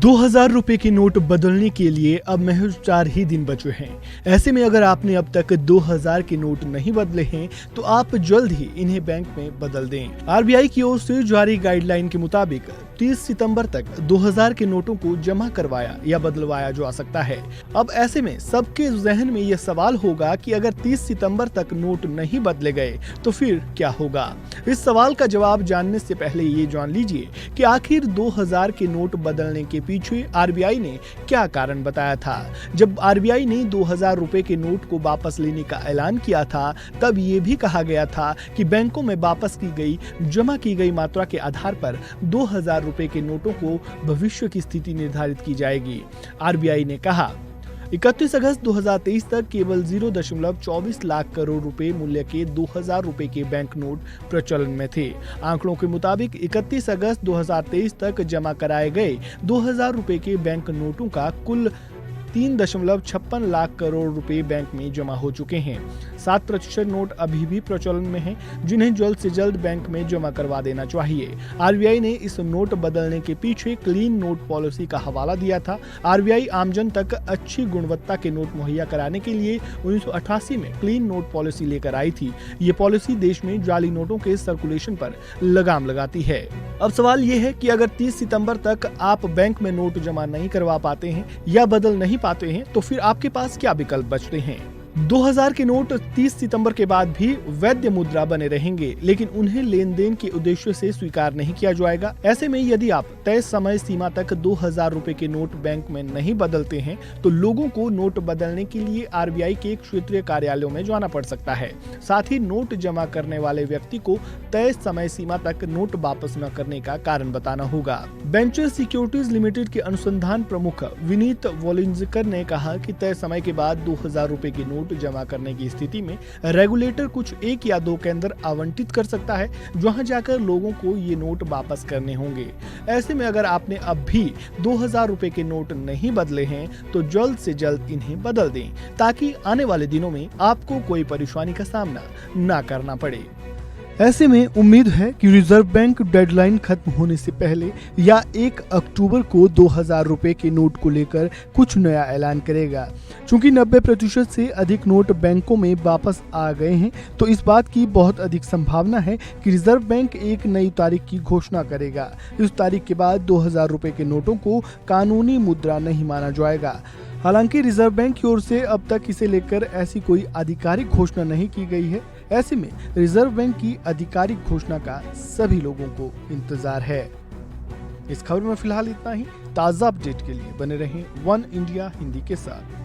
2000 रुपए के नोट बदलने के लिए अब महज 4 ही दिन बचे हैं। ऐसे में अगर आपने अब तक 2000 के नोट नहीं बदले हैं तो आप जल्द ही इन्हें बैंक में बदल दें। आरबीआई की ओर से जारी गाइडलाइन के मुताबिक 30 सितंबर तक 2000 के नोटों को जमा करवाया या बदलवाया जा सकता है। अब ऐसे में सबके जहन में यह सवाल होगा कि अगर 30 सितंबर तक नोट नहीं बदले गए तो फिर क्या होगा। इस सवाल का जवाब जानने से पहले ये जान लीजिए कि आखिर 2000 के नोट बदलने के पीछे आरबीआई ने क्या कारण बताया था। जब आरबीआई ने 2000 रुपए के नोट को वापस लेने का ऐलान किया था तब ये भी कहा गया था कि बैंकों में वापस की गई जमा की गई मात्रा के आधार पर 2000 रुपए के नोटों को भविष्य की स्थिति निर्धारित की जाएगी। आरबीआई ने कहा 31 अगस्त 2023 तक केवल 0.24 लाख करोड़ रुपए मूल्य के 2000 रुपए के बैंक नोट प्रचलन में थे। आंकड़ों के मुताबिक 31 अगस्त 2023 तक जमा कराए गए 2000 रुपए के बैंक नोटों का कुल 3.56 लाख करोड़ रुपए बैंक में जमा हो चुके हैं। 7% नोट अभी भी प्रचलन में हैं, जिन्हें जल्द से जल्द बैंक में जमा करवा देना चाहिए। आरबीआई ने इस नोट बदलने के पीछे क्लीन नोट पॉलिसी का हवाला दिया था। आरबीआई आमजन तक अच्छी गुणवत्ता के नोट मुहैया कराने के लिए 1988 में क्लीन नोट पॉलिसी लेकर आई थी। ये पॉलिसी देश में जाली नोटों के सर्कुलेशन पर लगाम लगाती है। अब सवाल ये है कि अगर 30 सितंबर तक आप बैंक में नोट जमा नहीं करवा पाते हैं या बदल नहीं पाते हैं तो फिर आपके पास क्या विकल्प बचते हैं। 2000 के नोट 30 सितंबर के बाद भी वैध मुद्रा बने रहेंगे, लेकिन उन्हें लेन देन के उद्देश्य से स्वीकार नहीं किया जाएगा। ऐसे में यदि आप तय समय सीमा तक 2000 रुपए के नोट बैंक में नहीं बदलते हैं तो लोगों को नोट बदलने के लिए आरबीआई के क्षेत्रीय कार्यालयों में जाना पड़ सकता है। साथ ही नोट जमा करने वाले व्यक्ति को तय समय सीमा तक नोट वापस न करने का कारण बताना होगा। वेंचर सिक्योरिटीज लिमिटेड के अनुसंधान प्रमुख विनीत वॉलिंजकर ने कहा कि तय समय के बाद 2000 रुपए के नोट जमा करने की स्थिति में रेगुलेटर कुछ 1 या 2 केंद्र आवंटित कर सकता है, जहां जाकर लोगों को ये नोट वापस करने होंगे। ऐसे में अगर आपने अब भी 2000 रुपए के नोट नहीं बदले हैं तो जल्द से जल्द इन्हें बदल दें, ताकि आने वाले दिनों में आपको कोई परेशानी का सामना ना करना पड़े। ऐसे में उम्मीद है कि रिजर्व बैंक डेडलाइन खत्म होने से पहले या 1 अक्टूबर को 2000 रुपए के नोट को लेकर कुछ नया ऐलान करेगा। चूंकि 90% से अधिक नोट बैंकों में वापस आ गए हैं तो इस बात की बहुत अधिक संभावना है कि रिजर्व बैंक एक नई तारीख की घोषणा करेगा। इस तारीख के बाद 2000 रुपए के नोटों को कानूनी मुद्रा नहीं माना जाएगा। हालांकि रिजर्व बैंक की ओर से अब तक इसे लेकर ऐसी कोई आधिकारिक घोषणा नहीं की गई है। ऐसे में रिजर्व बैंक की आधिकारिक घोषणा का सभी लोगों को इंतजार है। इस खबर में फिलहाल इतना ही। ताज़ा अपडेट के लिए बने रहें वन इंडिया हिंदी के साथ।